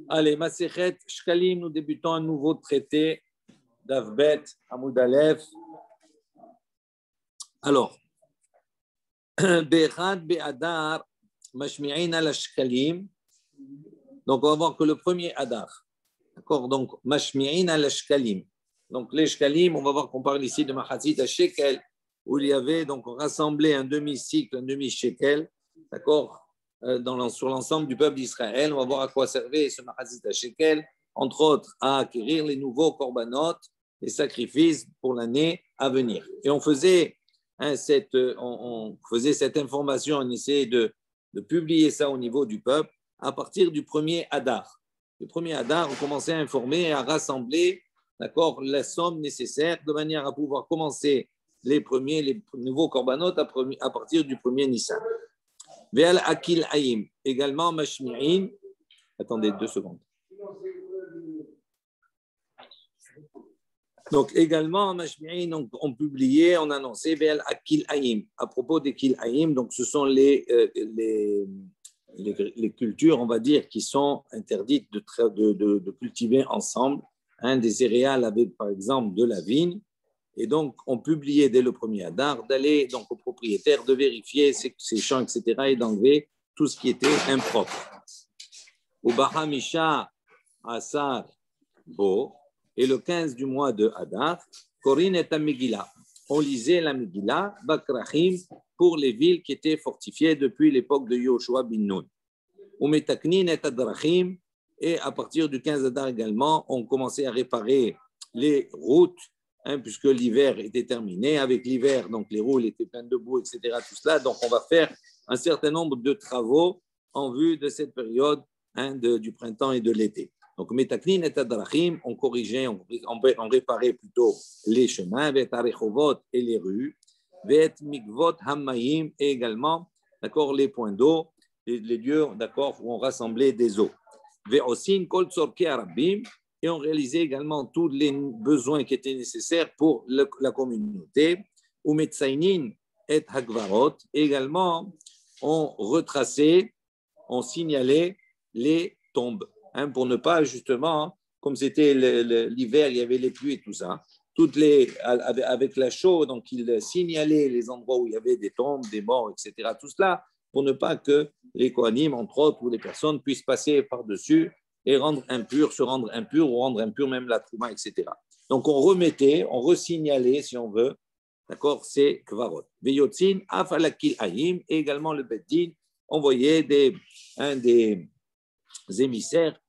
Allez, Masechet Shkalim, nous débutons un nouveau traité d'Avbet, Hamoud Aleph. Alors, Be'echad Be'adar, Mashmi'in al Shkalim. Donc, on va voir que le premier Adar. D'accord? Donc, Mashmi'in al Shkalim. Donc, les Shkalim, on va voir qu'on parle ici de Machatzit à Shekel, où il y avait donc rassemblé un demi-cycle, un demi-shekel, d'accord, sur l'ensemble du peuple d'Israël. On va voir à quoi servait ce Machatzit à Shekel, entre autres à acquérir les nouveaux korbanot, les sacrifices pour l'année à venir. Et on faisait, on faisait cette information, on essayait de publier ça au niveau du peuple à partir du premier Adar. Le premier Adar, on commençait à informer et à rassembler, d'accord, la somme nécessaire de manière à pouvoir commencer les nouveaux korbanot à partir du premier Nissan. Ve'al akil ayim, également mashmi'in. Attendez 2 secondes. Donc également mashmi'in, on publiait, on annonçait ve'al akil ayim. À propos des kil ayim, donc ce sont les cultures, on va dire, qui sont interdites de cultiver ensemble. Des céréales avec, par exemple, de la vigne. Et donc, on publiait dès le premier Adar d'aller donc au propriétaire, de vérifier ses champs, etc., et d'enlever tout ce qui était impropre. Au Bahamisha Asar Bo, et le 15 du mois de Adar, Korin et Megillah. On lisait la Megillah, Bakrachim, pour les villes qui étaient fortifiées depuis l'époque de Yoshua bin Nun. Ou Metaknin et Adrachim, et à partir du 15 Adar également, on commençait à réparer les routes, puisque l'hiver était terminé. Avec l'hiver, donc les roues étaient pleines de boue, etc. Tout cela. Donc, on va faire un certain nombre de travaux en vue de cette période du printemps et de l'été. Donc, Metaknin et Adrachim, on corrigeait, on réparait plutôt les chemins, Vet Arechovot et les rues, Vet Mikvot Hammayim et également, d'accord, les points d'eau, les lieux, d'accord, où on rassemblait des eaux. Ve'osin kol tzorkei harabim, et on réalisait également tous les besoins qui étaient nécessaires pour la communauté. Ou metzainin et hagvarot, également on retraçait, on signalait les tombes, pour ne pas justement, comme c'était l'hiver, il y avait les pluies et tout ça, avec la chaux, donc ils signalaient les endroits où il y avait des tombes, des morts, etc. Tout cela pour ne pas que les Kohanim, entre autres, ou les personnes puissent passer par-dessus et se rendre impur, ou rendre impur même la Trouma, etc. Donc, on resignalait, si on veut, d'accord, ces Kvarot. Veyotzin, Afalakil Ayim, et également le Beddin, envoyait des émissaires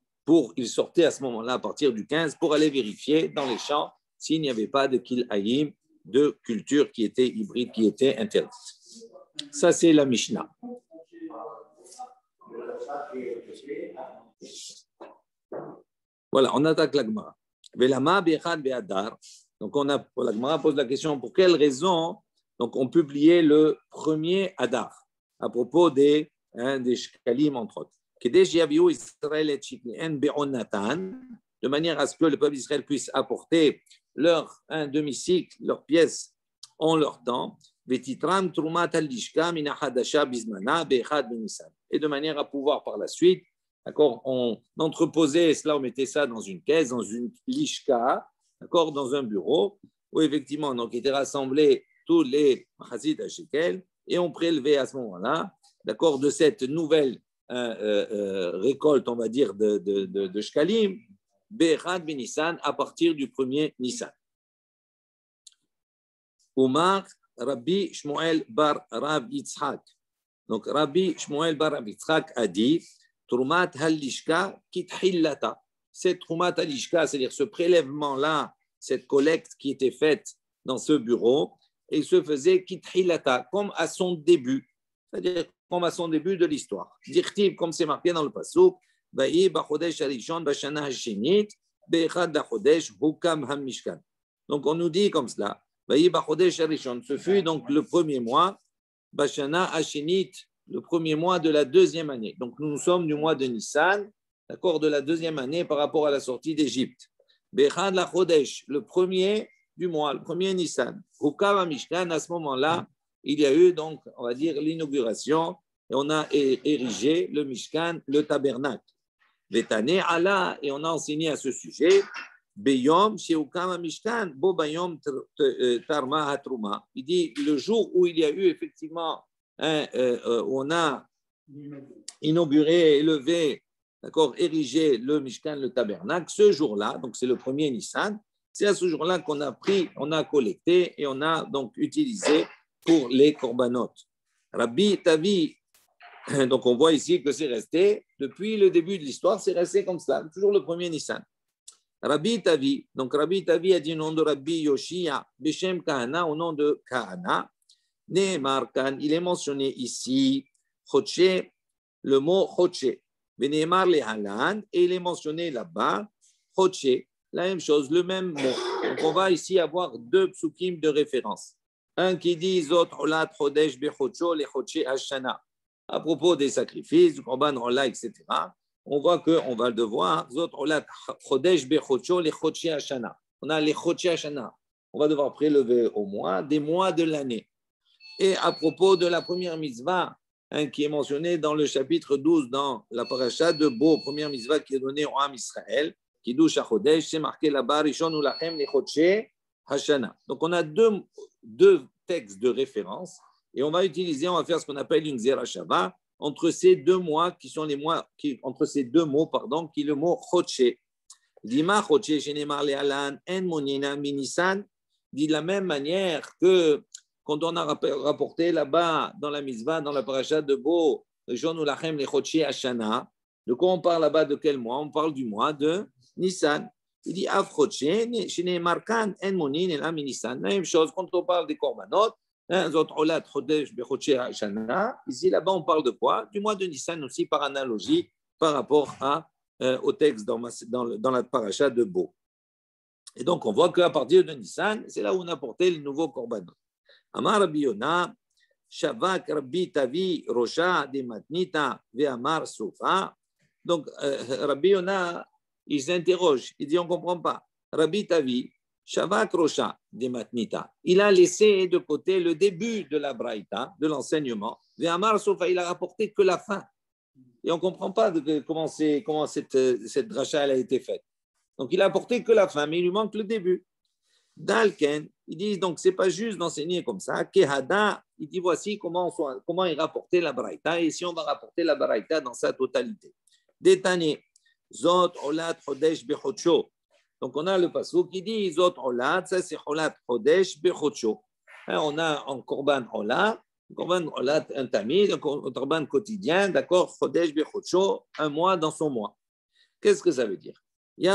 ils sortaient à ce moment-là, à partir du 15, pour aller vérifier dans les champs s'il n'y avait pas de Kil Ayim, de culture qui était hybride, qui était interdite. Ça, c'est la Mishnah. Voilà, on attaque la Gemara. Donc, la Gemara pose la question, pour quelle raison donc, on publiait le premier Adar à propos des Shkalim, entre autres. De manière à ce que le peuple d'Israël puisse apporter leur demi-cycle, leurs pièces en leur temps, et de manière à pouvoir par la suite, d'accord, on entreposait cela, on mettait ça dans une caisse, dans une lishka, d'accord, dans un bureau, où effectivement donc étaient rassemblés tous les machatzit à shekel, et on prélevait à ce moment-là, d'accord, de cette nouvelle récolte, on va dire, de shkalim, Be'echad ben Nissan, à partir du premier Nissan. Umar Rabbi Shmuel bar Rav Yitzhak. Donc, Rabbi Shmuel bar Rav Yitzhak a dit Trumat halishka kithillata. Cette Trumat halishka, c'est-à-dire ce prélèvement-là, cette collecte qui était faite dans ce bureau, et il se faisait kithillata, comme à son début, c'est-à-dire comme à son début de l'histoire. Dirtiv, comme c'est marqué dans le pasuk, Vayi bachodesh harishon bashana hashinit be'echad lachodesh hukam hamishkan. Donc, on nous dit comme cela. Ce fut donc le premier mois, Bashana Hashinit, le premier mois de la deuxième année. Donc nous sommes du mois de Nissan, d'accord, de la deuxième année par rapport à la sortie d'Égypte. Bechad la Chodesh, le premier du mois, le premier Nissan. Hukav Mishkan, à ce moment-là, il y a eu donc, on va dire, l'inauguration et on a érigé le Mishkan, le tabernacle. Vetane Allah, et on a enseigné à ce sujet, Beyom, Sheukama Mishkan, Bo Bayom Tarma Hatruma. Il dit le jour où il y a eu effectivement, où on a inauguré, élevé, d'accord, érigé le Mishkan, le tabernacle, ce jour-là, donc c'est le premier Nissan, c'est à ce jour-là qu'on a pris, on a collecté et on a donc utilisé pour les korbanot. Rabbi Tavi, donc on voit ici que c'est resté, depuis le début de l'histoire, c'est resté comme ça, toujours le premier Nissan. Rabbi Tavi, donc Rabbi Tavi a dit le nom de Rabbi Yoshia, Beshem Kahana, au nom de Kahana, Nehemar Kan, il est mentionné ici, Choche, le mot Choche, Benehemar le Halan, et il est mentionné là-bas, Choche, la même chose, le même mot. Donc on va ici avoir deux psukim de référence. Un qui dit Zot Olat Chodesh Bechocho le Choche Hashana, à propos des sacrifices, du Korban Ola, etc. On voit qu'on va devoir Zot Olat Chodesh Bechocho le Choche Hashana. On a les Choche Hashana. On va devoir prélever au mois des mois de l'année. Et à propos de la première mitzvah, qui est mentionnée dans le chapitre 12, dans la paracha de Bo, première mitzvah qui est donnée au Ham Israël, Kiddush HaChodesh, c'est marqué là-bas, Rishon Ulachem Lechoche Hashana. Donc on a deux textes de référence et on va faire ce qu'on appelle une Zerachava entre ces deux mois qui sont les mois, entre ces deux mots, pardon, qui est le mot Choche. Dima Choche, Shenemar Le'alan, En Monina Minisan, dit de la même manière que quand on a rapporté là-bas dans la mitzvah, dans la paracha de Bo, Rishon Ulachem Lechoche Hashana, de quoi on parle là-bas, de quel mois? On parle du mois de Nissan. Il dit Afroche, chez Markan, En Monin et la Nissan. La même chose quand on parle des korbanot, ici là-bas on parle de quoi? Du mois de Nissan aussi par analogie par rapport au texte dans la paracha de Bo. Et donc on voit qu'à partir de Nissan, c'est là où on a porté le nouveau korbanot. Amar Rabbi Yona, Shavak Rabbi Tavi Rocha de Matnita Ve'amar Sofa. Donc Rabbi Yona, il s'interroge, il dit on ne comprend pas. Rabbi Tavi, Shavak Rocha de Matnita, il a laissé de côté le début de la braïta, de l'enseignement. Ve'amar Sofa, il a rapporté que la fin. Et on ne comprend pas comment cette dracha a été faite. Donc il a apporté que la fin, mais il lui manque le début. Dalken, ils disent donc c'est pas juste d'enseigner comme ça. Kehada, il dit voici comment il rapportait la braïta, et si on va rapporter la braïta dans sa totalité. Détané, Zot Olat Chodesh Bechocho. Donc on a le pasuk qui dit Zot Olat, ça c'est Olat Chodesh Bechocho. On a en Korban Olat, un tamid, un Korban quotidien, d'accord, Chodesh Bechocho, un mois dans son mois. Qu'est-ce que ça veut dire? On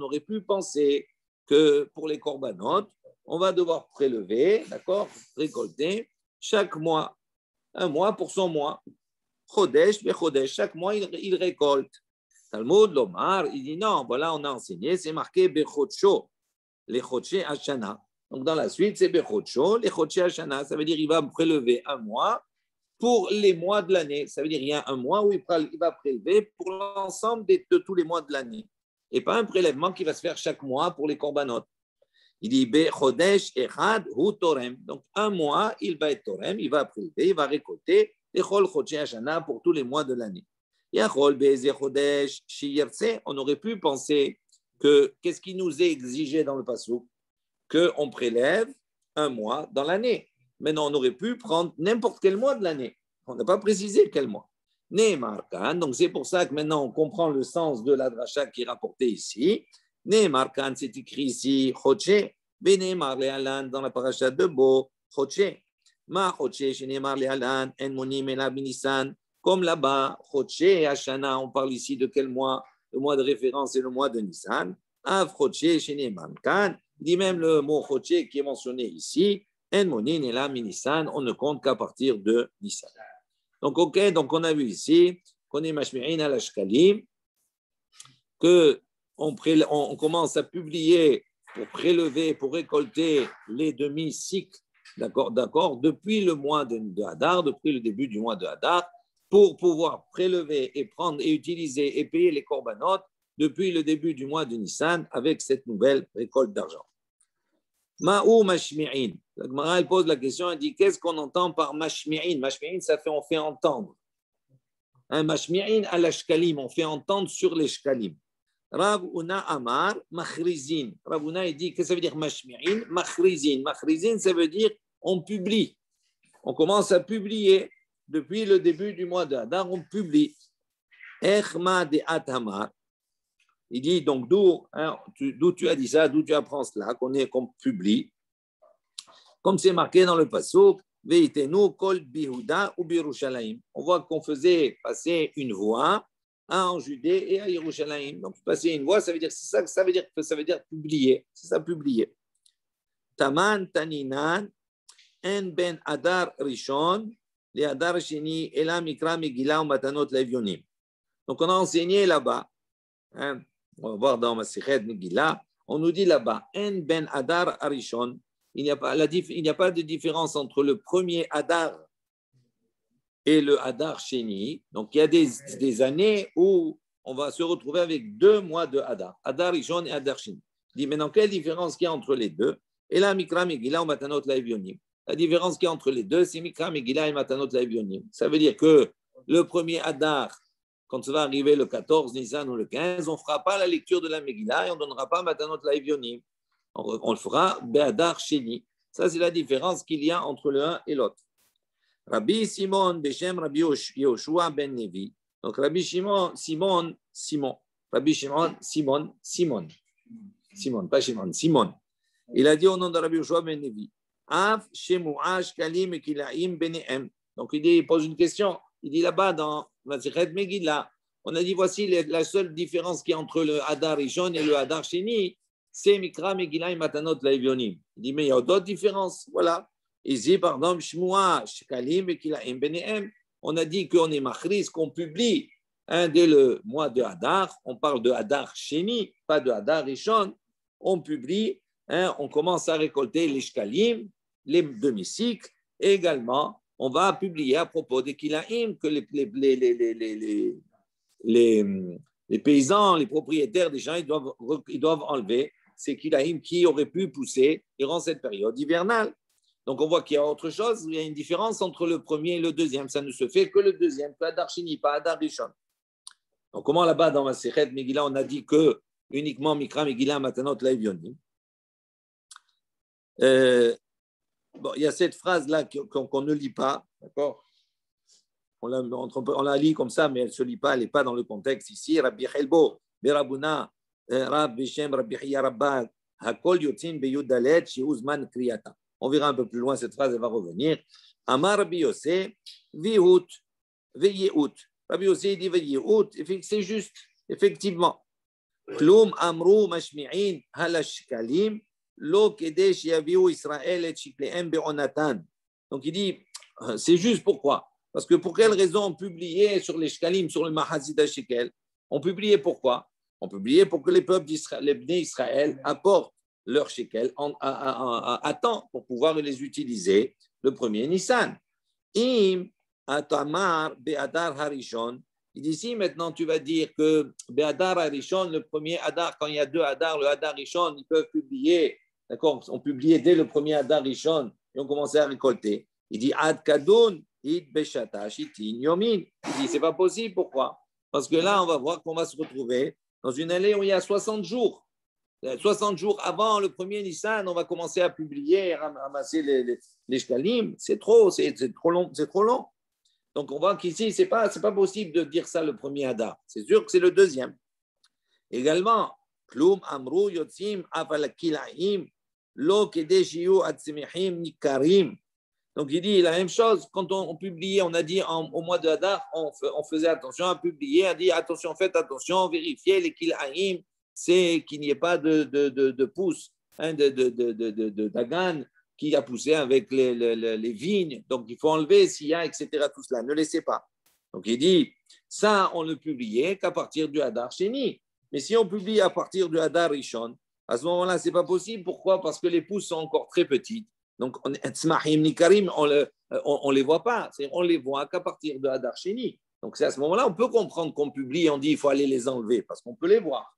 aurait pu penser que pour les korbanot, on va devoir prélever, d'accord, récolter chaque mois, un mois pour son mois. Chodesh, bechodesh, chaque mois il récolte. Talmud Lomar, il dit non, voilà, on a enseigné, c'est marqué bechodsho, les chodshé hashana. Donc dans la suite, c'est bechodsho, les chodshé hashana, ça veut dire il va prélever un mois pour les mois de l'année. Ça veut dire qu'il y a un mois où il va prélever pour l'ensemble de tous les mois de l'année. Et pas un prélèvement qui va se faire chaque mois pour les korbanot. Il dit Chodesh Echad Hu Torem. Donc un mois, il va être Torem, il va prélever, il va récolter les Chol Chodshé Hashana pour tous les mois de l'année. Yachol Be'ezeh Chodesh Shiyertse. On aurait pu penser que qu'est-ce qui nous est exigé dans le pasuk? Qu'on prélève un mois dans l'année. Maintenant, on aurait pu prendre n'importe quel mois de l'année. On n'a pas précisé quel mois. Nehemar Kan, donc c'est pour ça que maintenant on comprend le sens de la dracha qui est rapportée ici. Nehemar Kan, c'est écrit ici, Choche, Benehemar Le'alan, dans la paracha de Bo, Choche. Ma Choche, chez Nehemar Le'alan, En Monim Ela Binisan, comme là-bas, Choche et Hashana, on parle ici de quel mois? Le mois de référence est le mois de Nissan. Av Choche, chez Nehemar Kan, dit même le mot Choche qui est mentionné ici. En Monin et la Nissan, on ne compte qu'à partir de Nissan. Donc, ok, donc on a vu ici qu'on est Mashmi'in al Ashkalim, qu'on commence à publier pour prélever, pour récolter les demi-cycles, d'accord, depuis le mois de Hadar, depuis le début du mois de Hadar, pour pouvoir prélever et prendre et utiliser et payer les korbanot depuis le début du mois de Nissan avec cette nouvelle récolte d'argent. Ma'ou mashmi'in. La Gemara, elle pose la question, elle dit qu'est-ce qu'on entend par mashmi'in? Mashmi'in, ça fait on fait entendre. Mashmi'in al shkalim, on fait entendre sur les shkalim. Rav Una Amar, Machrizin. Rav Una, il dit, qu'est-ce que ça veut dire Mashmi'in? Machrizin. Machrizin, ça veut dire on publie. On commence à publier. Depuis le début du mois d'Adar, on publie. Echma de Atamar. Il dit, donc, d'où tu as dit ça, d'où tu apprends cela, qu'on publie. Comme c'est marqué dans le pasuk, Veitenu kol bihuda ou birushalayim. On voit qu'on faisait passer une voix en Judée et à Yerushalayim. Donc, passer une voix, ça veut dire, c'est ça que ça veut dire, publier. C'est ça, publier. Taman taninan en ben adar rishon, les adar sheni, ela mikra megillah ou matanot levionim. Donc, on a enseigné là-bas, on va voir dans Masichet Megillah, on nous dit là-bas, en ben adar arishon, il n'y a pas de différence entre le premier Adar et le Adar Sheni. Donc, il y a des années où on va se retrouver avec 2 mois de Adar, Adar Rishon et Adar Sheni. Il dit, maintenant, quelle différence qu'il y a entre les deux? Et là, Mikra, Megillah ou Matanot Laevionim. La différence qu'il y a entre les deux, c'est Mikra, Megillah et Matanot Laevionim. Ça veut dire que le premier Adar, quand ça va arriver le 14 Nisan ou le 15, on ne fera pas la lecture de la Megillah et on ne donnera pas Matanot Laevionim. On le fera Be'adar Sheni. Ça, c'est la différence qu'il y a entre le un et l'autre. Rabbi Simon, Beshem Rabbi Yoshua ben Nevi. Donc, Rabbi Simon. Rabbi Shimon, Simon, pas Shimon, Simon. Il a dit au nom de Rabbi Yoshua ben Nevi. Af Shemu'ash Kalim et Kilaim Benehem. Donc, il pose une question. Il dit là-bas dans Masichet Megillah, on a dit voici la seule différence qu'il y a entre le Hadar Rishon et le Hadar Sheni. C'est Mikra, Megillah et Matanot Laevionim. Il dit, mais il y a d'autres différences. Voilà. Ici, pardon, Shmua, Shkalim, Mekilaim, Benehem. On a dit qu'on est machris, qu'on publie dès le mois de Hadar. On parle de Hadar Sheni, pas de Hadar Rishon. On publie, on commence à récolter les Shkalim, les demi-cycles. Et également, on va publier à propos des Kilaim que les paysans, les propriétaires des gens, ils doivent enlever ces kilaïm qui auraient pu pousser durant cette période hivernale. Donc, on voit qu'il y a autre chose. Il y a une différence entre le premier et le deuxième. Ça ne se fait que le deuxième, pas Hadar Sheni, pas Hadar Rishon. Donc, comment là-bas, dans Masechet Megillah, on a dit que uniquement Mikra, Megillah, Matanot, Laevionim. Il y a cette phrase-là qu'on ne lit pas, d'accord? On la lit comme ça, mais elle ne se lit pas, elle n'est pas dans le contexte ici. Rabbi Chelbo, Berabuna, Rab Bishem, Rabbi Chia Rabba, Hakol Yotzin Beyud Dalet, Sheuzman Kriyata. On verra un peu plus loin, cette phrase, elle va revenir. Amar Rabbi Yosef, Vihut, Veyehout. Rabbi Yosef dit Veyehout, c'est juste, effectivement. Klum Amru Mashmi'in Halashkalim, Lo Kedesh Yaviu Israël et Shikleem Be'onatan. Donc il dit, c'est juste pourquoi? Parce que pour quelle raison on publiait sur les Shkalim, sur le Mahazid HaShekel? On publiait pourquoi? On publiait pour que les peuples d'Israël, les Bnei Israël, apportent leur shekel à temps pour pouvoir les utiliser le premier Nissan. Im atamar be'adar harishon. Il dit ici, maintenant, tu vas dire que be'adar harishon, le premier Hadar, quand il y a 2 Hadar, le Hadar Rishon, ils peuvent publier, d'accord? On publiait dès le premier Hadar Rishon et on commençait à récolter. Il dit ad kadun id beshata shitin yomin. Il dit c'est pas possible. Pourquoi? Parce que là, on va voir qu'on va se retrouver dans une année où il y a 60 jours. 60 jours avant le premier Nissan, on va commencer à publier, ramasser les shkalim. C'est trop long, c'est trop long. Donc, on voit qu'ici, c'est pas possible de dire ça le premier Hadar. C'est sûr que c'est le deuxième. Également, Klum Amru Yotzim Afalakilaim Lo Kedeshiu Atsemehim Nikarim. Donc, il dit la même chose. Quand on publiait, on a dit au mois de Hadar, on faisait attention à publier. On dit attention, faites attention, vérifiez les kilaim, c'est qu'il n'y ait pas de pousse, de dagan qui a poussé avec les vignes. Donc, il faut enlever s'il y a, etc. Tout cela. Ne laissez pas. Donc, il dit ça, on ne publiait qu'à partir du Hadar Sheni. Mais si on publie à partir du Hadar Rishon, à ce moment-là, ce n'est pas possible. Pourquoi? Parce que les pousses sont encore très petites. Donc, on ne les voit pas. On ne les voit qu'à partir de Hadar Sheni. Donc, c'est à ce moment-là, on peut comprendre qu'on publie, on dit il faut aller les enlever parce qu'on peut les voir.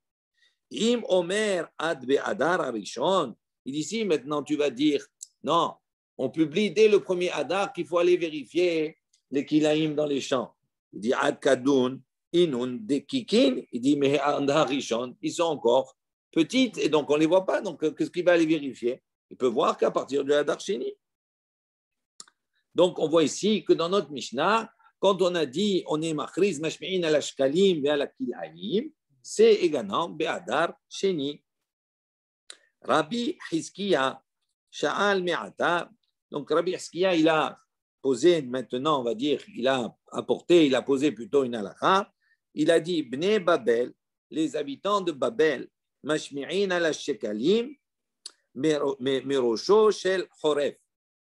Im Omer Ad Be'adar Arishon. Il dit ici, maintenant, tu vas dire non, on publie dès le premier Hadar qu'il faut aller vérifier les kilaïm dans les champs. Il dit Ad Kadun, Inun, Dekikin. Il dit mais Harishon, ils sont encore petites et donc on ne les voit pas. Donc qu'est-ce qu'il va aller vérifier? Il peut voir qu'à partir de Hadar Sheni. Donc on voit ici que dans notre Mishnah, quand on a dit on est Machriz, Mashmi'in al Ashkalim, ve al Kilayim, c'est également Be'adar Sheni. Rabbi Hizkiya, Sha'al Me'ata. Donc Rabbi Hizkiya, il a posé maintenant, on va dire, il a posé plutôt une halakha. Il a dit Bnei Babel, les habitants de Babel, Mashmi'in al Shekalim, Merosho Shel Choref.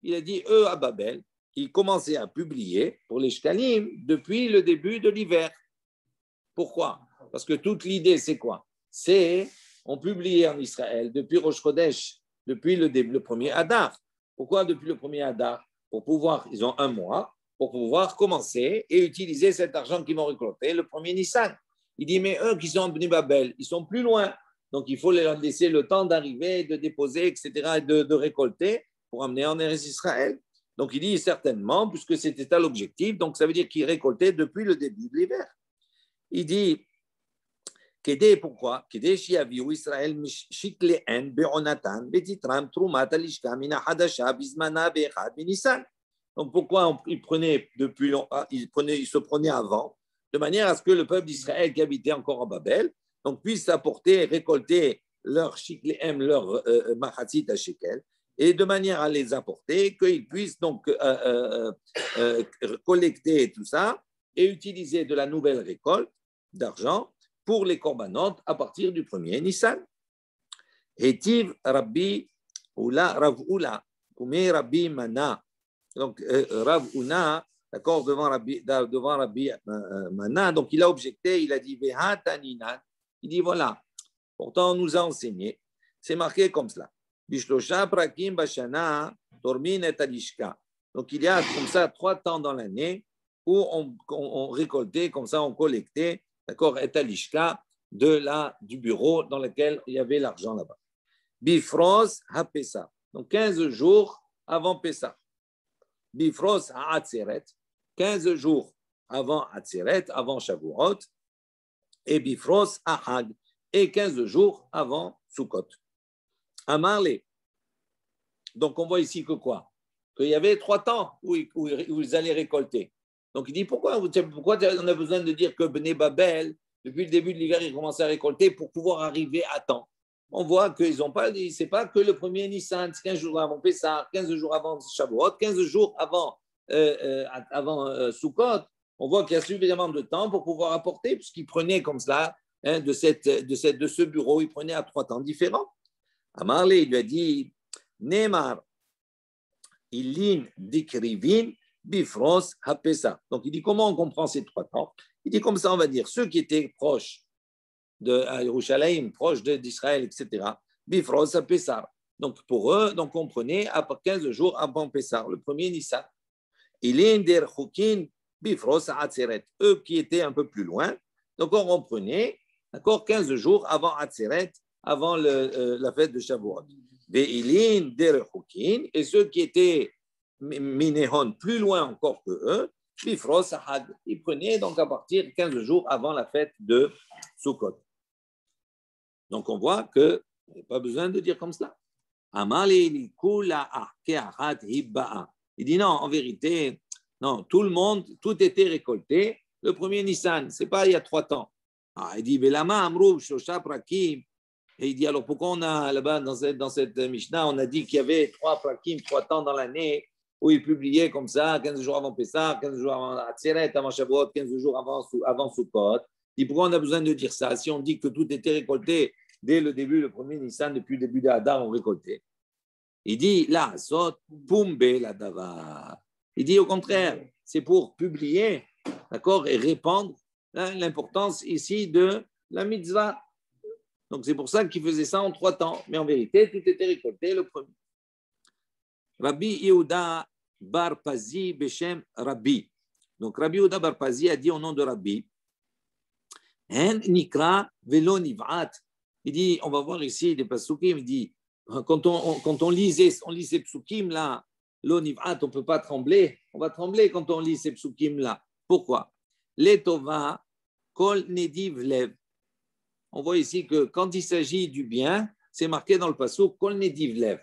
Il a dit eux à Babel, ils commençaient à publier pour les Shekalim depuis le début de l'hiver. Pourquoi? Parce que toute l'idée, c'est quoi? C'est, on publiait en Israël depuis Rosh Chodesh, depuis le premier Adar. Pourquoi depuis le premier Adar? Pour pouvoir, ils ont un mois, pour pouvoir commencer et utiliser cet argent qu'ils vont récolter le premier Nissan. Il dit, mais eux qui sont en Bnei Babel, ils sont plus loin. Donc, il faut leur laisser le temps d'arriver, de déposer, etc., et de récolter pour amener en Eretz Israël. Donc, il dit certainement, puisque c'était ça l'objectif, donc ça veut dire qu'ils récoltaient depuis le début de l'hiver. Il dit, Kédé, pourquoi? Kédé shiaviu Israël shikleen be'onatan betitram trumat alishka mina hadasha bismana be'echad minisan. Donc pourquoi il se prenait avant, de manière à ce que le peuple d'Israël qui habitait encore en Babel, donc puisse apporter, récolter leur shikleen, leur machatzit à shekel, et de manière à les apporter, qu'ils puissent donc collecter tout ça et utiliser de la nouvelle récolte d'argent pour les corbanotes à partir du premier Nissan. Hétiv Rabbi Oula, Rav Oula, Koumé Rabbi Mana. Donc, Rav Ouna, d'accord, devant Rabbi Mana, donc il a objecté, il a dit Vehataninan. Il dit voilà, pourtant on nous a enseigné, c'est marqué comme cela. Bishlosha Prakim Bashana, Tormin et Alishka. Donc, il y a comme ça 3 temps dans l'année où on récoltait, comme ça on collectait, d'accord, et Alishka du bureau dans lequel il y avait l'argent là-bas. Bifros ha-Pessah. Donc 15 jours avant Pessah. Bifros ha-Atzeret. 15 jours avant Atzeret, avant Shavuot. Et Bifros ha-Hag. Et 15 jours avant Sukkot. Amarle. Donc on voit ici que quoi? Qu'il y avait 3 temps où ils allaient récolter. Donc il dit pourquoi on a besoin de dire que Bnei Babel, depuis le début de l'hiver, ils commençaient à récolter pour pouvoir arriver à temps. On voit qu'ils n'ont pas dit, c'est pas que le premier Nissan, 15 jours avant Pessah, 15 jours avant Shavuot, 15 jours avant Sukkot. On voit qu'il y a suffisamment de temps pour pouvoir apporter, puisqu'ils prenaient comme cela, hein, de ce bureau, ils prenaient à 3 temps différents. Amarle, il lui a dit, Neymar, Ilin Dikrivin, Bifros ha-Pessah. Donc, il dit comment on comprend ces 3 temps? Il dit comme ça, on va dire, ceux qui étaient proches de Yerushalayim, proches d'Israël, etc., Bifros ha-Pessah. Donc, pour eux, donc on prenait à 15 jours avant Pessah, le premier Nissan. Ilin der Chukin, Bifros ha-Atzeret. Eux qui étaient un peu plus loin, donc on reprenait, d'accord, 15 jours avant Atzeret, avant la fête de Shavuot. Ve'ilin der Chukin, et ceux qui étaient Minehon, plus loin encore que eux, Bifros Ahad. Ils prenaient donc à partir de 15 jours avant la fête de Sukkot. Donc on voit qu'il n'y a pas besoin de dire comme cela. Il dit non, en vérité, non, tout le monde, tout était récolté le premier Nissan. Ce n'est pas il y a 3 temps. Il dit, et il dit alors pourquoi on a là-bas dans cette Mishnah, on a dit qu'il y avait 3 prakim, 3 temps dans l'année où ils publiaient comme ça, 15 jours avant Pessah, 15 jours avant Atzeret, avant Shavuot, 15 jours avant Sukkot. Et pourquoi on a besoin de dire ça? Si on dit que tout était récolté dès le début, le premier Nissan, depuis le début d'Adar, on récoltait. Il dit, là, sot, pumbe, la dava. Il dit au contraire, c'est pour publier, d'accord, et répandre l'importance ici de la mitzvah. Donc c'est pour ça qu'il faisait ça en 3 temps. Mais en vérité, tout était récolté le premier. Rabbi Yehuda Bar Pazi Beshem Rabbi. Donc Rabbi Yehuda Bar Pazi a dit au nom de Rabbi, En nikra velo niv'at. Il dit, on va voir ici des pasukim, il dit, quand on lit ces psukim là, lo niv'at, on ne peut pas trembler. On va trembler quand on lit ces psukim là. Pourquoi? Letova, kol nediv lev. On voit ici que quand il s'agit du bien, c'est marqué dans le passouk kol nediv lev.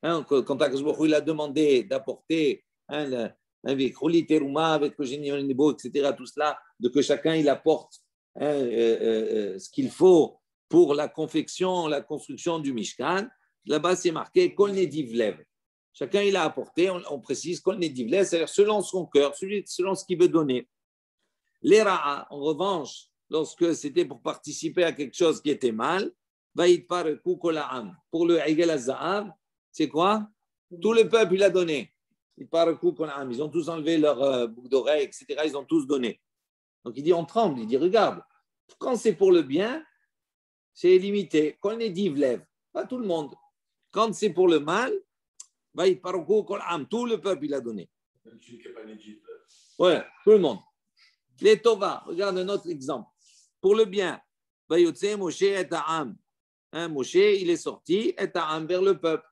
Quand il a demandé d'apporter avec Roli Teruma, avec Eugénie Nebo, etc., tout cela, de que chacun il apporte ce qu'il faut pour la confection, la construction du Mishkan. Là-bas, c'est marqué Kol Nediv Lev. Chacun il a apporté, on précise Kol Nediv Lev, c'est-à-dire selon son cœur, selon ce qu'il veut donner. Les Ra'a, en revanche, lorsque c'était pour participer à quelque chose qui était mal, pour le Egel HaZahav, c'est quoi? Tout le peuple, il a donné. Ils ont tous enlevé leur boucle d'oreille, etc. Ils ont tous donné. Donc il dit, on tremble. Il dit, regarde, quand c'est pour le bien, c'est limité. Quand on est divlev, pas tout le monde. Quand c'est pour le mal, tout le peuple, il a donné. Ouais, tout le monde. Les Tova, regarde un autre exemple. Pour le bien, Moshe et Ta'am. Moshe, il est sorti et Ta'am vers le peuple.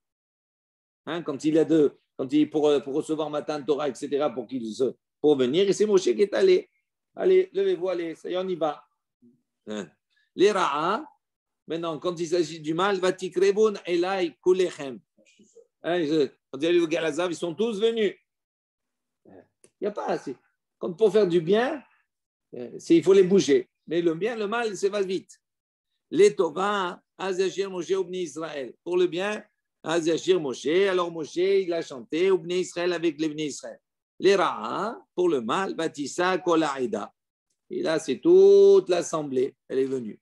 Quand il pour recevoir Matan Torah, etc., pour venir, et c'est Moshe qui est allé. Allez, levez-vous, allez, ça y est, on y va. Les Ra'a, maintenant, quand il s'agit du mal, Vatikrebun Elai Kulechem. Quand il y a les Galazav, ils sont tous venus. Il n'y a pas assez. Quand pour faire du bien, il faut les bouger. Mais le bien, le mal, ça va vite. Les Torah, Azachir Moshe Obni Israël. Pour le bien, Azachir Moshe. Alors Moshe, il a chanté Obni Israël avec les Bnei Israël. Les Ra'a, pour le mal, Batissa Kolaïda. Et là, c'est toute l'assemblée. Elle est venue.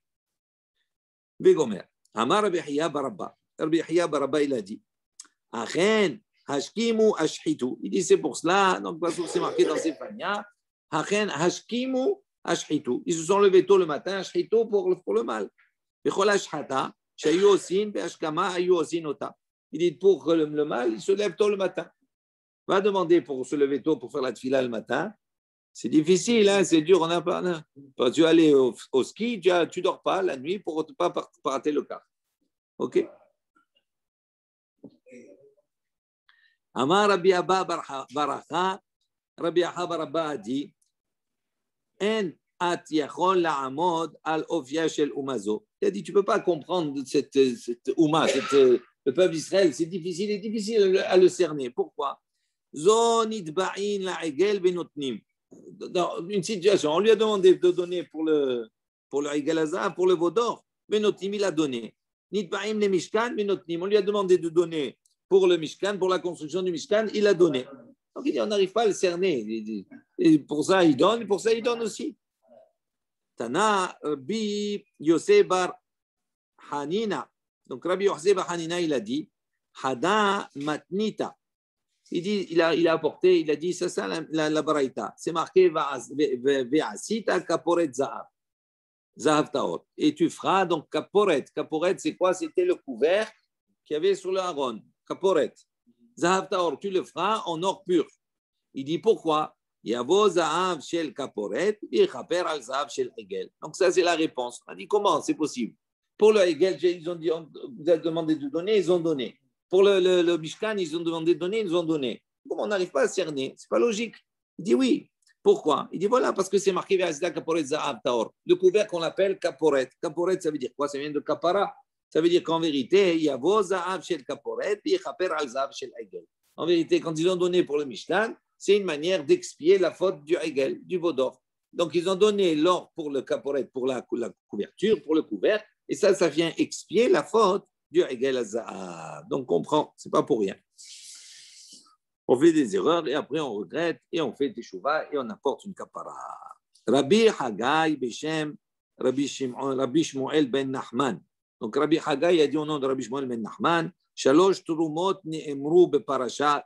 Begomer. Amar Rabbi Hiya Barabba. Rabbi Hiya Barabba, il a dit Achen, Hashkimu, Ashhitu. Il dit c'est pour cela. Donc, c'est marqué dans Séphania. Achen, Hashkimu, Ashhitu. Ils se sont levés tôt le matin, Ashhitu pour le mal. Bechol Ashhata, Shayu Osin, Beashkama, Ayu Osin Ota. Il dit pour que le mal, il se lève tôt le matin. Va demander pour se lever tôt pour faire la tefila le matin. C'est difficile, hein, c'est dur, on n'a pas. Quand tu vas aller au ski, tu ne dors pas la nuit pour ne pas rater le car. OK? Amar Rabbi Abba Baracha, Rabbi Abba Barabba a dit En at yachol la'amod al ofya shel umazo. Il a dit tu ne peux pas comprendre cette Ouma, le peuple d'Israël, c'est difficile à le cerner. Pourquoi? Zonit ba'in la'egel benotnim. Dans une situation, on lui a demandé de donner pour le Egel Hazar, pour le Vaudor, benotnim, il a donné. Nit ba'im le Mishkan, benotnim, on lui a demandé de donner pour le Mishkan, pour la construction du Mishkan, il a donné. Donc il dit, on n'arrive pas à le cerner. Et pour ça, il donne, pour ça, il donne aussi. Tana, Rabbi Yosef bar Hanina. Donc Rabbi Yosef bar Hanina, il a dit, Hada matnita. Il dit, il a apporté, il a dit, c'est ça la baraïta. C'est marqué, ve'asita kaporet zahav. Zahav taor. Et tu feras donc kaporet. Kaporet, c'est quoi? C'était le couvercle qu'il y avait sur le haron. Kaporet. Zahav taor, tu le feras en or pur. Il dit pourquoi? Yavo zahav shel kaporet, yichaper al zahav shel hegel. Donc ça, c'est la réponse. On a dit comment c'est possible? Pour le hegel, ils ont dit, on vous a demandé de donner, ils ont donné. Pour le Mishkan, ils ont demandé de donner, ils ont donné. Comment on n'arrive pas à cerner? C'est pas logique. Il dit oui. Pourquoi? Il dit voilà, parce que c'est marqué Ve'asida kaporet zahav taor. Le couvercle qu'on appelle kaporet. Kaporet, ça veut dire quoi? Ça vient de kapara. Ça veut dire qu'en vérité, il y a vos zahav shel kaporet, et chaper al zahav shel hegel. En vérité, quand ils ont donné pour le Mishkan, c'est une manière d'expier la faute du hegel, du vaudor. Donc, ils ont donné l'or pour le kaporet, pour la couverture, pour le couvercle, et ça vient expier la faute du hegel hazah. Donc, on comprend, c'est pas pour rien. On fait des erreurs et après on regrette et on fait teshuva et on apporte une kapara. Rabbi Haggai Beshem, Rabbi Shmuel ben Nachman. Donc, Rabbi Haggai a dit au nom de Rabbi Shmuel ben Nachman, Shalosh Trumot Ne'emru Beparasha.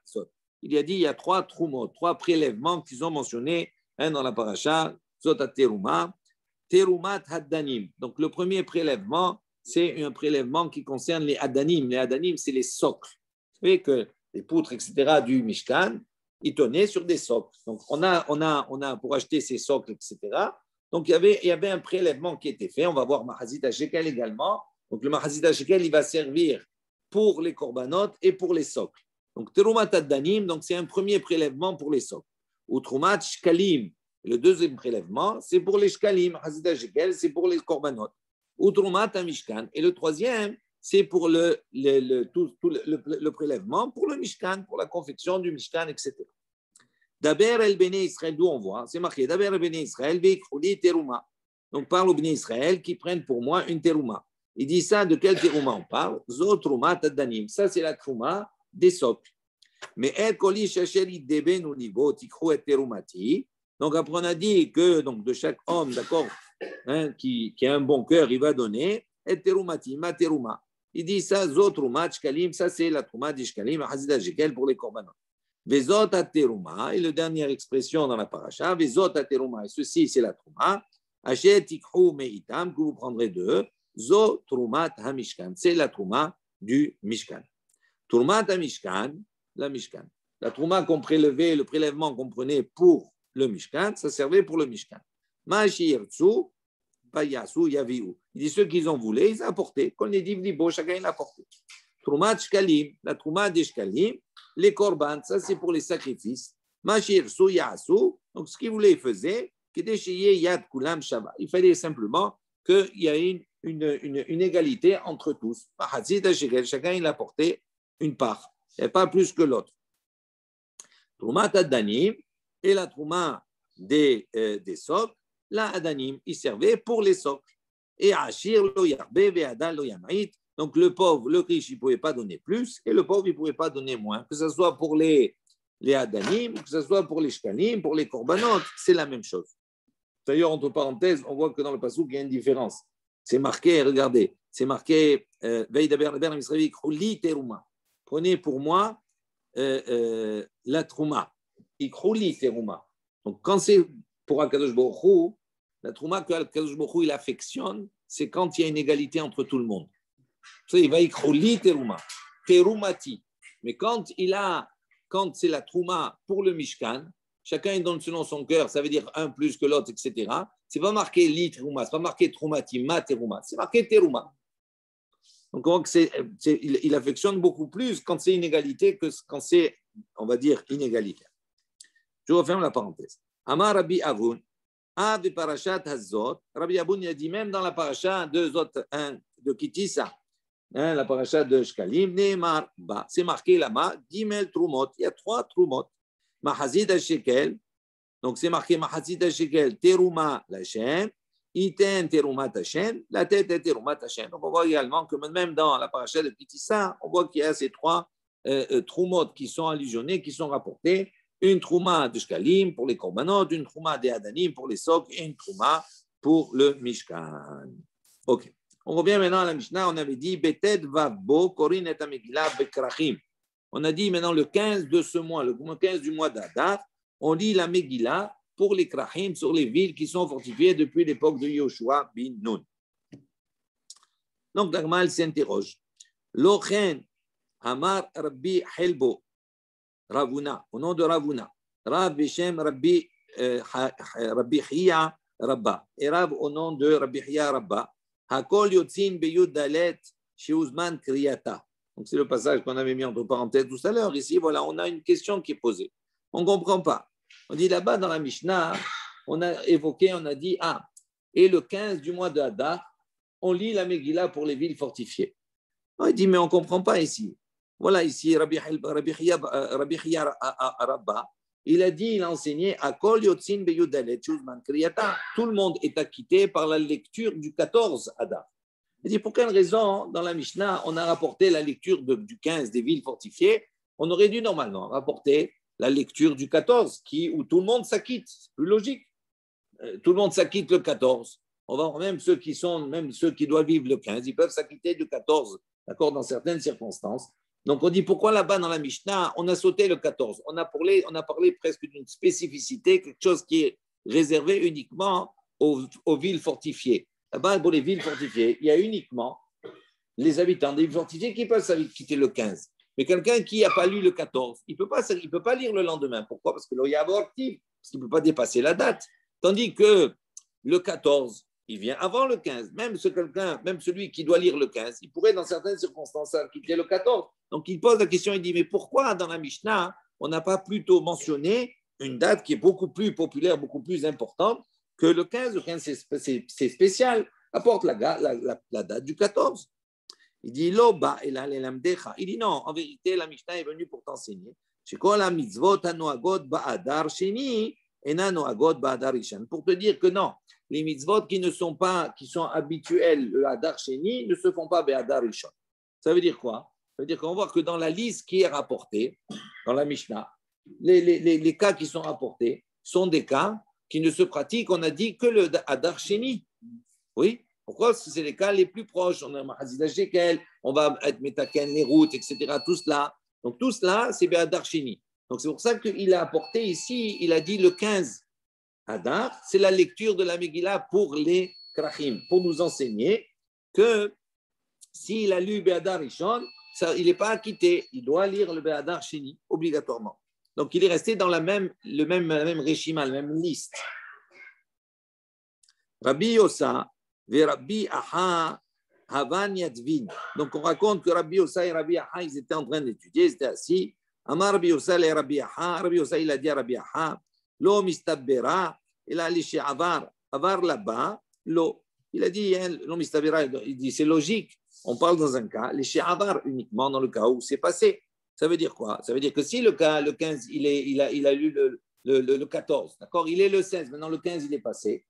Il a dit il y a 3 trumot, 3 prélèvements qu'ils ont mentionnés dans la paracha, Zot Teruma, Terumat Haddanim. Donc, le premier prélèvement, c'est un prélèvement qui concerne les Haddanim. Les Haddanim, c'est les socles. Vous savez que les poutres, etc., du Mishkan, ils tenaient sur des socles. Donc, on a pour acheter ces socles, etc. Donc, il y avait un prélèvement qui était fait. On va voir Mahazit HaShekel également. Donc, le Mahazit HaShekel, il va servir pour les korbanot et pour les socles. Donc, Terumat Haddanim, donc c'est un premier prélèvement pour les socles. Ou Trumat Shkalim, Et le deuxième prélèvement, c'est pour les shkalim, hazida shekel, c'est pour les korbanot. Ou trumat à mishkan. Et le troisième, c'est pour le prélèvement, pour le mishkan, pour la confection du mishkan, etc. Daber el Bene Israël, d'où on voit, c'est marqué Daber el Bene Israël, veikhouli teruma. Donc parle aux Bene Israël qui prennent pour moi une teruma. Il dit ça, de quel teruma on parle? Zo trumat adanim. Ça, c'est la teruma des socles. Mais el koli shacheli deben ou libo tikrou et terumati. Donc après on a dit que donc, de chaque homme, d'accord, hein, qui a un bon cœur, il va donner et terumati, ma teruma. Il dit ça, zo trumat shkalim, ça c'est la teruma des shkalim, hazida shekel pour les korbanot. Vezot teruma, et la dernière expression dans la paracha, Vezot teruma, et ceci c'est la teruma, Achet tikrou meitam, que vous prendrez d'eux, zo trumat hamishkan, c'est la teruma du mishkan. Trumat hamishkan, la mishkan. La teruma qu'on prélevait, le prélèvement qu'on prenait pour le mishkan, ça servait pour le mishkan. Ma'ashirtsu, payasu, yaviu. Il dit ceux qu'ils ont voulu, ils ont apporté. Qu'on les dit, chacun il a apporté. Trumat shkalim, la teruma des shkalim, les korban, ça c'est pour les sacrifices. Mashir su yasu, donc ce qu'il voulait, il faisait. Il fallait simplement qu'il y ait une égalité entre tous. Chacun il a porté une part, et pas plus que l'autre. Troumat adanim et la trouma des socles, la adanim, il servait pour les socles. Et achir lo yarbe ve'adal lo yamait. Donc le pauvre, le riche, il ne pouvait pas donner plus, et le pauvre, il ne pouvait pas donner moins. Que ce soit pour les adanim, que ce soit pour les shkalim, pour les korbanot, c'est la même chose. D'ailleurs, entre parenthèses, on voit que dans le passouk, il y a une différence. C'est marqué, regardez, c'est marqué prenez pour moi la trouma. Donc, quand c'est pour Akadosh Baruch Hu, la trouma que Akadosh Baruch Hu, il affectionne, c'est quand il y a une égalité entre tout le monde. Il va ikroli teruma, terumati. Mais quand c'est la trouma pour le Mishkan, chacun donne selon son cœur, ça veut dire un plus que l'autre, etc. C'est pas marqué li teruma, c'est pas marqué troumati, ma teruma, c'est marqué teruma. Donc on voit que il affectionne beaucoup plus quand c'est inégalité que quand c'est, on va dire, inégalitaire. Je referme la parenthèse. Amar Rabbi Avun, Ave Parashat Hazot, Rabbi Avun il a dit même dans la paracha de Kitissa, la paracha de Shkalim, Neemar Ba, c'est marqué là-bas, Gimel Trumot, il y a 3 Trumot. Mahazid al-Shekel, donc c'est marqué Mahazid al-Shekel, Teruma l'Hachem, Iten Teruma Hashem, la tête est Teruma Hashem. Donc on voit également que même dans la paracha de Kitissa, on voit qu'il y a ces 3 Trumot qui sont allusionnés, qui sont rapportés. Une Trouma de Shkalim pour les Korbanot, une Trouma de Adanim pour les Sok et une Trouma pour le Mishkan. Ok. On revient maintenant à la Mishnah. On avait dit Betet Vavbo, Korin et Amegila Bekrachim. On a dit maintenant le 15 de ce mois, le 15 du mois d'Adar, on lit la Megillah pour les Krachim sur les villes qui sont fortifiées depuis l'époque de Yoshua bin Nun. Donc l'Agmal s'interroge. Lochen Amar Rabbi Helbo, Ravuna, au nom de Ravuna. Rav Beshem Rabbi Hiya Rabba. Et Rav au nom de Rabbi Hiya Rabba. Hakol Yotzin Beyud Dalet Sheuzman Kriyata. Donc, c'est le passage qu'on avait mis entre parenthèses tout à l'heure. Ici, voilà, on a une question qui est posée. On ne comprend pas. On dit là-bas dans la Mishnah, on a évoqué, on a dit, et le 15 du mois de Hadar, on lit la Megillah pour les villes fortifiées. On dit, mais on ne comprend pas ici. Voilà, ici, Rabbi Hiya Rabba, il a dit, il a enseigné, Akol Yotzin Beyudalet Shuzman Kriyata. Tout le monde est acquitté par la lecture du 14 Hadar. Il dit, pour quelle raison, dans la Mishnah, on a rapporté la lecture du 15 des villes fortifiées? On aurait dû normalement rapporter la lecture du 14, où tout le monde s'acquitte. C'est plus logique. Tout le monde s'acquitte le 14. On va, même ceux qui doivent vivre le 15, ils peuvent s'acquitter du 14, d'accord, dans certaines circonstances. Donc on dit, pourquoi là-bas dans la Mishnah, on a sauté le 14? On a parlé presque d'une spécificité, quelque chose qui est réservé uniquement aux villes fortifiées. Là-bas, pour les villes fortifiées, il y a uniquement les habitants des villes fortifiées qui peuvent quitter le 15. Mais quelqu'un qui n'a pas lu le 14, il ne peut pas lire le lendemain. Pourquoi? Parce que l'Oyavo actif, parce qu'il ne peut pas dépasser la date. Tandis que le 14, il vient avant le 15. Même celui qui doit lire le 15, il pourrait dans certaines circonstances quitter le 14. Donc il pose la question, il dit, mais pourquoi dans la Mishnah, on n'a pas plutôt mentionné une date qui est beaucoup plus populaire, beaucoup plus importante que le 15. Le 15, c'est spécial. Apporte la date du 14. Il dit, il dit non, en vérité, la Mishnah est venue pour t'enseigner. Pour te dire que non, les mitzvot qui sont habituels, le Hadar Sheni, ne se font pas Be'adar Rishon. Ça veut dire quoi? Ça veut dire qu'on voit que dans la liste qui est rapportée, dans la Mishnah, les cas qui sont rapportés sont des cas qui ne se pratiquent, on a dit, que le Hadar Sheni. Oui? Pourquoi? Parce que c'est les cas les plus proches. On a Mahazida Shekel, on va être Metaken, les routes, etc. Tout cela. Donc tout cela, c'est Be'adar Sheni. Donc c'est pour ça qu'il a apporté ici, il a dit le 15 Hadar, c'est la lecture de la Megillah pour les Krachim, pour nous enseigner que s'il a lu Be'adar Rishon, il n'est pas acquitté. Il doit lire le Be'adar Sheni, obligatoirement. Donc il est resté dans la même reshima, la même liste. Rabbi Yossa, Rabbi Aha, Havan Yadvin. Donc on raconte que Rabbi Yossa et Rabbi Aha, ils étaient en train d'étudier, ils étaient assis. Amar Rabbi Yossa et Rabbi Aha. Rabbi Yossa, il a dit à Rabbi Aha, Lo mistabbera, il a liché avar là-bas, lo. Il a dit, lo mistabbera, il dit, c'est logique. On parle dans un cas, liché avar uniquement dans le cas où c'est passé. Ça veut dire quoi? Ça veut dire que si le 15, il a lu le 14, d'accord? Il est le 16, maintenant le 15, il est passé.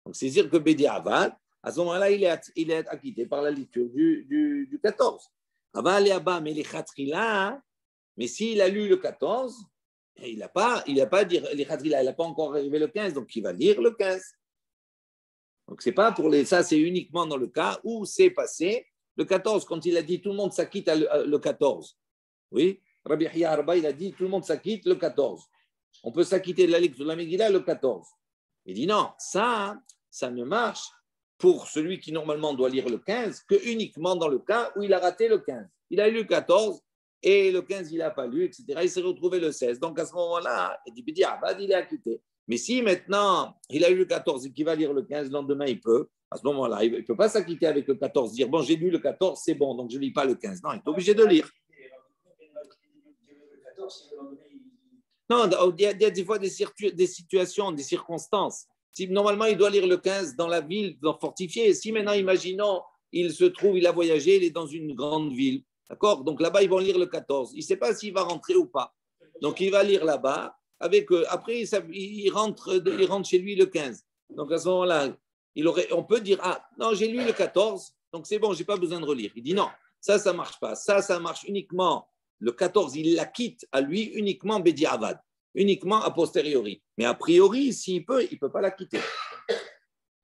Donc c'est dire que Bédi Avad, à ce moment-là, il est acquitté par la lecture du 14. Aval et Abba, mais les Khatrila, mais s'il a lu le 14, il n'a pas dit les Khatrila, il n'a pas encore arrivé le 15, donc il va lire le 15. Donc c'est pas pour ça, c'est uniquement dans le cas où c'est passé le 14, quand il a dit tout le monde s'acquitte le 14. Oui, Rabbi Hiya Arba, il a dit tout le monde s'acquitte le 14. On peut s'acquitter de la lecture de la Megillah le 14. Il dit non, ça ne marche pour celui qui normalement doit lire le 15 que uniquement dans le cas où il a raté le 15. Il a lu le 14 et le 15 il n'a pas lu, etc. Il s'est retrouvé le 16. Donc à ce moment-là, il est acquitté. Mais si maintenant il a lu le 14 et qu'il va lire le 15, le lendemain il peut, à ce moment-là, il ne peut pas s'acquitter avec le 14, dire bon, j'ai lu le 14, c'est bon, donc je ne lis pas le 15. Non, il est obligé de lire. Non, il y a des fois des situations, des circonstances. Si normalement il doit lire le 15 dans la ville fortifiée, si maintenant, imaginons, il a voyagé, il est dans une grande ville, d'accord? Donc là-bas, ils vont lire le 14. Il ne sait pas s'il va rentrer ou pas. Donc il va lire là-bas. Après, il rentre chez lui le 15. Donc à ce moment-là, on peut dire ah non, j'ai lu le 14, donc c'est bon, je n'ai pas besoin de relire. Il dit non, ça ne marche pas. Ça marche uniquement. Le 14, il l'acquitte à lui uniquement Bedi Avad, uniquement a posteriori. Mais a priori, s'il peut, il ne peut pas l'acquitter.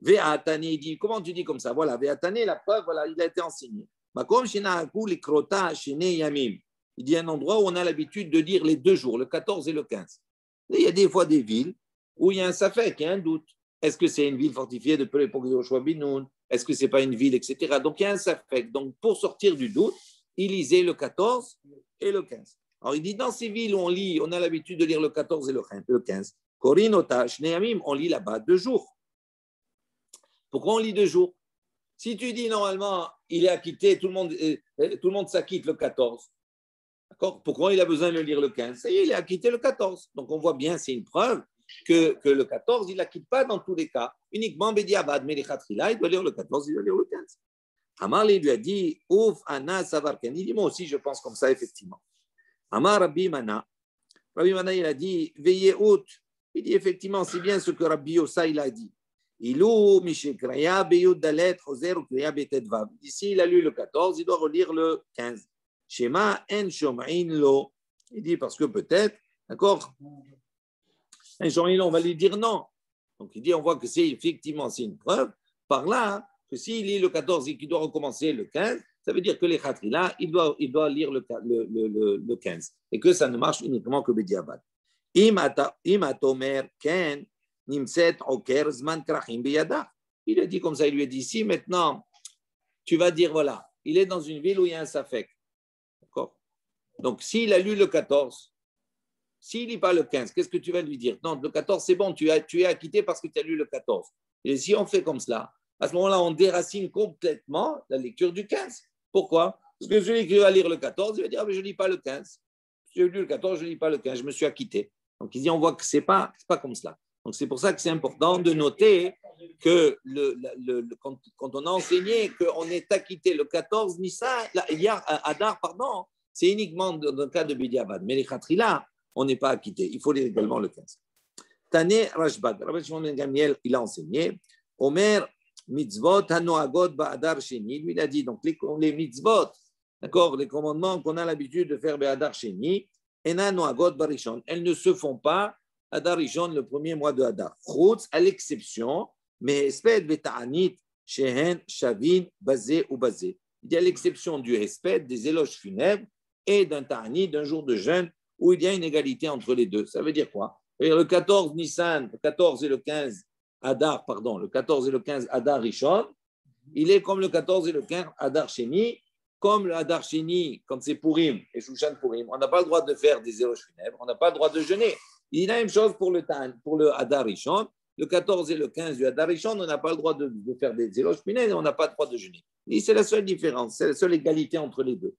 Ve'atane, il dit, comment tu dis comme ça? Voilà, Ve'atane, la preuve, voilà, il a été enseigné. Il dit un endroit où on a l'habitude de dire les 2 jours, le 14 et le 15. Il y a des fois des villes où il y a un safek, il y a un doute. Est-ce que c'est une ville fortifiée depuis l'époque de Yoshua bin Nun? Est-ce que ce n'est pas une ville, etc. Donc il y a un safek. Donc pour sortir du doute, il lisait le 14 et le 15. Alors il dit dans ces villes où on a l'habitude de lire le 14 et le 15. Korinota, Shneamim, on lit là-bas 2 jours. Pourquoi on lit 2 jours? Si tu dis normalement, il est acquitté, tout le monde s'acquitte le 14. D'accord? Pourquoi il a besoin de lire le 15? Ça y est, il est acquitté le 14. Donc on voit bien, c'est une preuve que le 14, il ne l'acquitte pas dans tous les cas. Uniquement Bediavad, mais les Khatrila, il doit lire le 14, il doit lire le 15. Amar lui a dit, Ouf, Anna, Savarken. Il dit, moi aussi, je pense comme ça, effectivement. Amar Rabbi Mana. Rabbi Mana, il a dit, veillez haute. Il dit, effectivement, c'est bien ce que Rabbi Yossa, il a dit. Ilou, Mishekraya, Beyud Dalet, Choser, Kriya, Betetvav. Ici, il a lu le 14, il doit relire le 15. Shema, En Shom'in Lo. Il dit, parce que peut-être, d'accord, En Shom'in Lo, on va lui dire non. Donc, il dit, on voit que c'est effectivement, c'est une preuve. Par là, que s'il lit le 14 et qu'il doit recommencer le 15, ça veut dire que les Khatrila, il doit lire le 15. Et que ça ne marche uniquement que Bediabad. Im atomer ken nimset oker zman krachim biyada. Il a dit comme ça, il lui a dit, si maintenant, tu vas dire, voilà, il est dans une ville où il y a un safek. D'accord? Donc, s'il a lu le 14, s'il ne lit pas le 15, qu'est-ce que tu vas lui dire? Non, le 14, c'est bon, tu es acquitté parce que tu as lu le 14. Et si on fait comme cela, à ce moment-là, on déracine complètement la lecture du 15. Pourquoi? Parce que celui qui va lire le 14, il va dire, ah, mais je ne lis pas le 15. J'ai lu le 14, je ne lis pas le 15, je me suis acquitté. Donc, il dit, on voit que ce n'est pas comme cela. Donc, c'est pour ça que c'est important de noter que quand on a enseigné qu'on est acquitté le 14 Nissan, Adar, pardon, c'est uniquement dans le cas de Bidiabad. Mais les Khatrila, on n'est pas acquitté. Il faut lire également le 15. Tane Rashbag. Rabbi Shimon ben Gamliel, il a enseigné. Omer mitzvot hanoagot ba'adar sheni. Lui, il a dit, donc les mitzvot, d'accord, les commandements qu'on a l'habitude de faire ba'adar sheni, ena noagot barishon. Elles ne se font pas Adar Rishon, le premier mois de Adar. Chutz, à l'exception, mais espède beta'anit, shehen, shavin, bazé ou bazé. Il y a l'exception du espède, des éloges funèbres, et d'un ta'anit, d'un jour de jeûne, où il y a une égalité entre les deux. Ça veut dire quoi? Le 14 Nissan, le 14 et le 15 Adar, pardon, le 14 et le 15 Adar Rishon, il est comme le 14 et le 15 Adar Sheni, comme le Adar Sheni, quand c'est Purim et Shushan Purim, on n'a pas le droit de faire des éloges funèbres, on n'a pas le droit de jeûner. Il y a la même chose pour le Adar Rishon, le 14 et le 15 du Adar Rishon, on n'a pas le droit de faire des éloges funèbres, on n'a pas le droit de jeûner. Et c'est la seule différence, c'est la seule égalité entre les deux.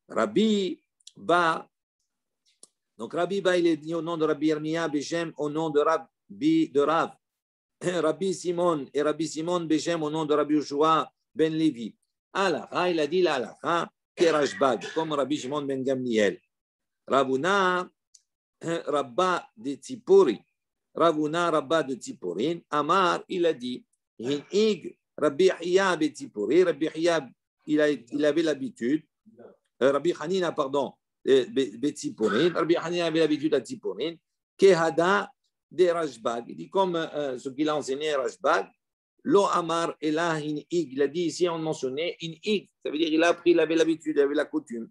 Rabbi Ba, donc Rabbi Ba, il est dit au nom de Rabbi Yirmiya Beshem, au nom de Rav. Rabbi Simon et Rabbi Simon Beshem au nom de Rabbi Yoshua ben Levi. Alacha, il a dit la alacha, Kerashbag, comme Rabbi Simon ben Gamliel. Ravuna, Rabba de Tzipori. Ravuna, Rabba de Tziporin. Amar, il a dit, Hinig, Rabbi Hiya ben Tzipori. Rabbi Hiya, il avait l'habitude, Rabbi Hanina, pardon, Betziporin. Rabbi Hanina avait l'habitude à Tziporin. Kehada de Rashbag. Il dit comme ce qu'il a enseigné Rashbag, Lo Amar Ela in Ig. Il a dit ici, on mentionnait in Ig. Ça veut dire qu'il a appris, il avait l'habitude, il avait la coutume.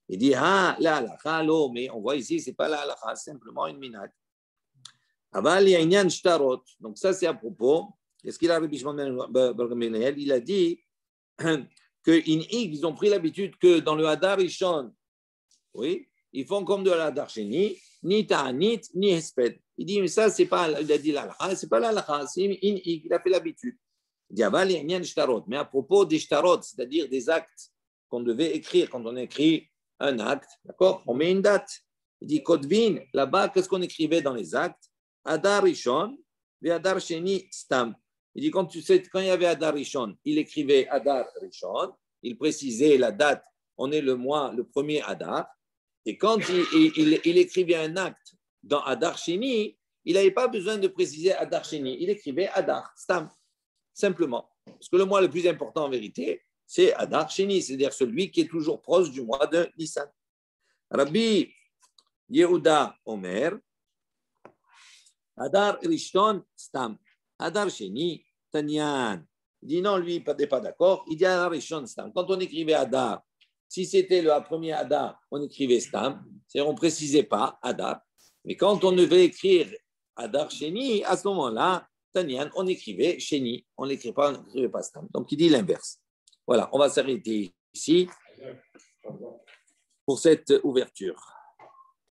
Il dit ah, la halakha, lo, mais on voit ici, c'est pas la halakha, c'est simplement une minhag. Aval Yainyan Shtarot. Donc ça, c'est à propos. Est-ce qu'il a Rabbi Shimon ben Gamliel? Il a dit que in Ig, ils ont pris l'habitude que dans le Hadar Rishon, oui, ils font comme de l'Hadar Sheni, ni ta'anit, ni hesped. Il dit, mais ça, c'est pas, il a dit l'alakha, c'est pas l'alakha, c'est il a fait l'habitude. Il dit, aval yainyan shtarot. Mais à propos des shtarot, c'est-à-dire des actes qu'on devait écrire, quand on écrit un acte, d'accord, on met une date. Il dit, Kodvin, là-bas, qu'est-ce qu'on écrivait dans les actes? Adar Rishon, et Adar Sheni, Stam. Il dit, quand il y avait Adar Rishon, il écrivait Adar Rishon, il précisait la date, on est le mois, le premier Adar. Et quand il écrivait un acte dans Adar Sheni, il n'avait pas besoin de préciser Adar Sheni. Il écrivait Adar, Stam, simplement. Parce que le mois le plus important en vérité, c'est Adar Sheni, c'est-à-dire celui qui est toujours proche du mois de Nissan. Rabbi Yehuda Omer, Adar Rishon, Stam. Adar Sheni, Tanyan. Il dit non, lui, il n'est pas d'accord. Il dit Adar Rishon, Stam. Quand on écrivait Adar, si c'était le premier Adar, on écrivait Stam, c'est-à-dire on ne précisait pas Adar. Mais quand on devait écrire Adar Sheni, à ce moment-là, Tanyan, on écrivait Sheni, on n'écrivait pas Stam. Donc il dit l'inverse. Voilà, on va s'arrêter ici pour cette ouverture.